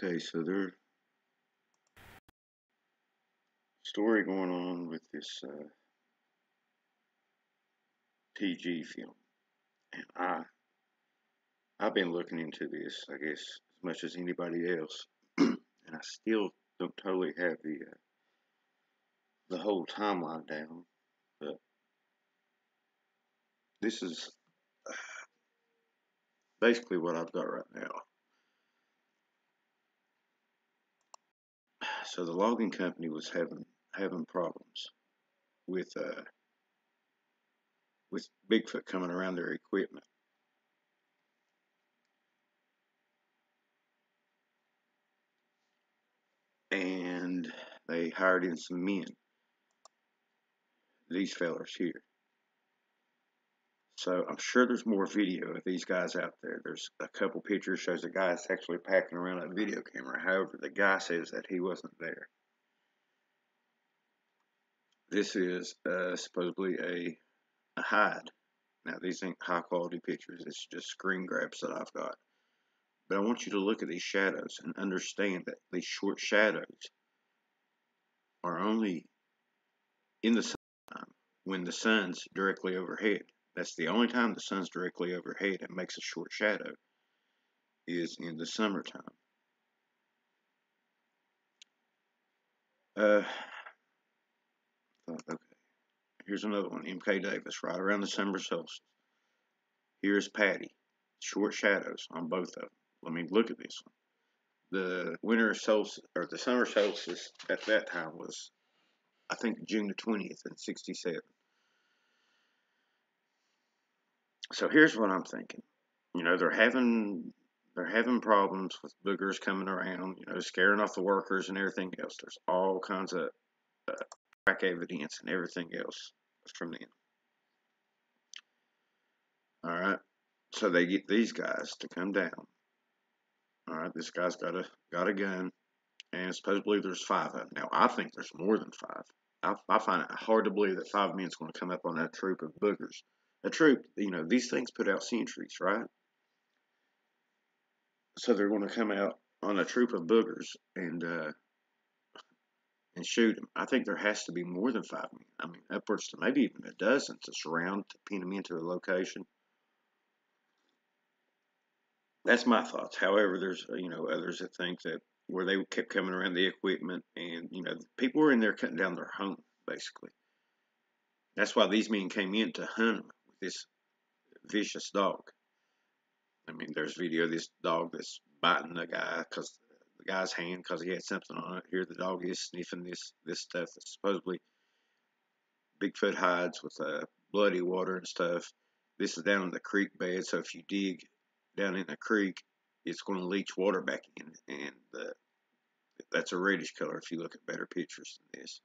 Okay, so there's story going on with this TG film, and I've been looking into this, I guess, as much as anybody else, and I still don't totally have the whole timeline down. But this is basically what I've got right now. So the logging company was having problems with Bigfoot coming around their equipment. And they hired in some men, these fellers here. So I'm sure there's more video of these guys out there. There's a couple pictures shows the guy's actually packing around a video camera. However, the guy says that he wasn't there. This is supposedly a hide. Now, these ain't high quality pictures. It's just screen grabs that I've got. But I want you to look at these shadows and understand that these short shadows are only in the summertime when the sun's directly overhead. That's the only time the sun's directly overhead and makes a short shadow, is in the summertime. Okay, here's another one, M.K. Davis, right around the summer solstice. Here's Patty, short shadows on both of them. Let me look at this one. The winter solstice, or the summer solstice at that time was, I think, June the 20th in 67. So here's what I'm thinking. You know, they're having problems with boogers coming around, you know, scaring off the workers and everything else. There's all kinds of track evidence and everything else from them. All right, so they get these guys to come down. All right, this guy's got a gun, and supposedly there's 5 of them. Now I think there's more than 5. I find it hard to believe that 5 men's going to come up on that troop of boogers. A troop, you know, these things put out sentries, right? So they're going to come out on a troop of boogers and shoot them. I think there has to be more than 5 men. I mean, upwards to maybe even a dozen to surround, to pin them into a location. That's my thoughts. However, there's others that think that where they kept coming around the equipment, and people were in there cutting down their home basically. That's why these men came in to hunt them with this vicious dog. I mean, there's video of this dog that's biting the guy because the guy's hand because he had something on it. Here the dog is sniffing this stuff that's supposedly Bigfoot hides with bloody water and stuff. This is down in the creek bed, so if you dig down in the creek, it's going to leach water back in, and that's a reddish color if you look at better pictures than this.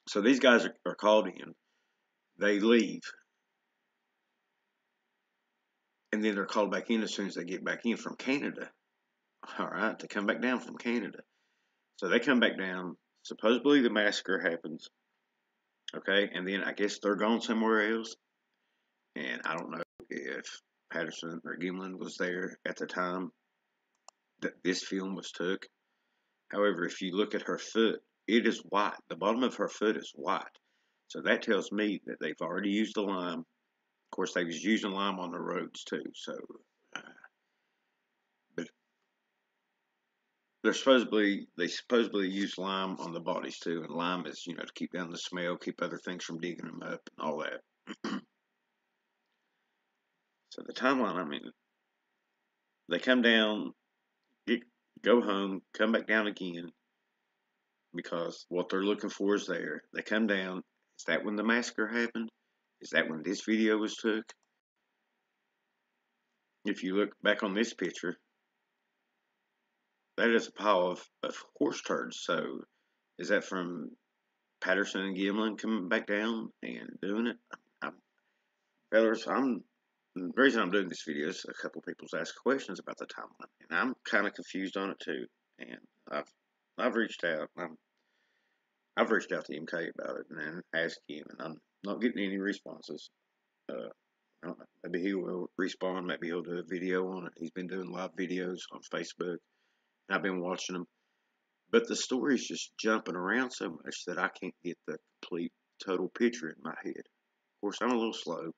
So these guys are called in. They leave. And then they're called back in as soon as they get back in from Canada. All right, to come back down from Canada. So they come back down. Supposedly the massacre happens. Okay, and then I guess they're gone somewhere else. And I don't know if Patterson or Gimlin was there at the time that this film was took. However, if you look at her foot, it is white. The bottom of her foot is white. So that tells me that they've already used the lime. Of course, they was using lime on the roads too. So, but they supposedly use lime on the bodies too, and lime is to keep down the smell, keep other things from digging them up, and all that. So the timeline, I mean, they come down, go home, come back down again, because what they're looking for is there. They come down. Is that when the massacre happened? Is that when this video was took? If you look back on this picture, that is a pile of horse turds. So is that from Patterson and Gimlin coming back down and doing it? Fellas, the reason I'm doing this video is a couple of people's asked questions about the timeline, and I'm kind of confused on it too. And I've reached out. I've reached out to MK about it and asked him, and I'm not getting any responses. I don't know. Maybe he will respond. Maybe he'll do a video on it. He's been doing live videos on Facebook. I've been watching them, but the story's just jumping around so much that I can't get the complete total picture in my head. Of course, I'm a little slow.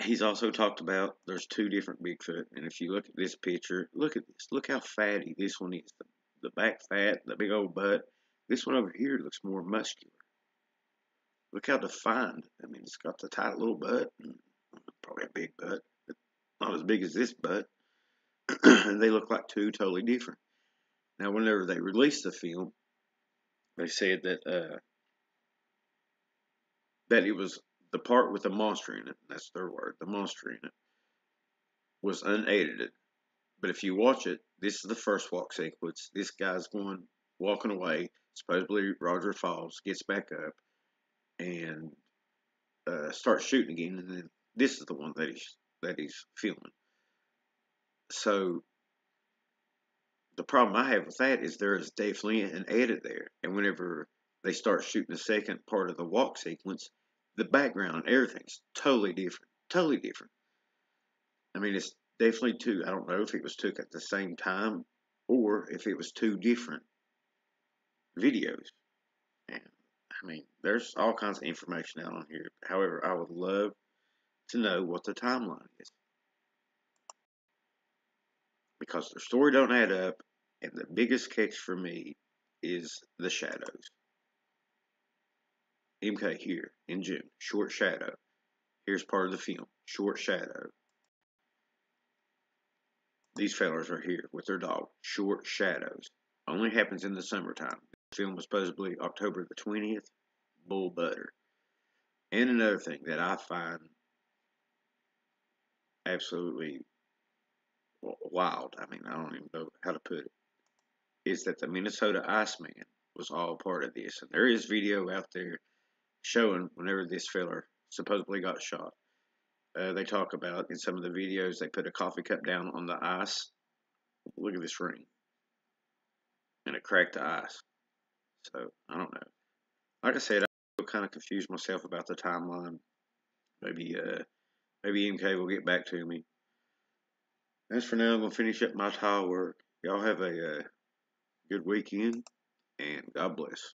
He's also talked about there's two different Bigfoot, and if you look at this picture, look at this. Look how fatty this one is. The back fat, the big old butt. This one over here looks more muscular. Look how defined. I mean, it's got the tight little butt, and probably a big butt, but not as big as this butt. And they look like two totally different. Now, whenever they released the film, they said that it was the part with the monster in it. That's their word. The monster in it was unedited. But if you watch it, this is the first walk sequence. This guy's walking away. Supposedly Roger falls, gets back up, and starts shooting again. And then this is the one that he's filming. So the problem I have with that is there is definitely an edit there. And whenever they start shooting the second part of the walk sequence, the background and everything's totally different. Totally different. I mean, it's definitely two. I don't know if it was took at the same time or if it was two different videos. And I mean, there's all kinds of information out on here. However, I would love to know what the timeline is because the story don't add up. And the biggest catch for me is the shadows. MK here in June, short shadow. Here's part of the film, short shadow. These fellas are here with their dog, short shadows. Only happens in the summertime. The film was supposedly October the 20th, bull butter. And another thing that I find absolutely wild, I mean, I don't even know how to put it, is that the Minnesota Iceman was all part of this. And there is video out there showing whenever this fella supposedly got shot. They talk about in some of the videos, they put a coffee cup down on the ice. Look at this ring. And it cracked the ice. So, I don't know. Like I said, I still kind of confused myself about the timeline. Maybe, maybe MK will get back to me. As for now, I'm going to finish up my tile work. Y'all have a good weekend, and God bless.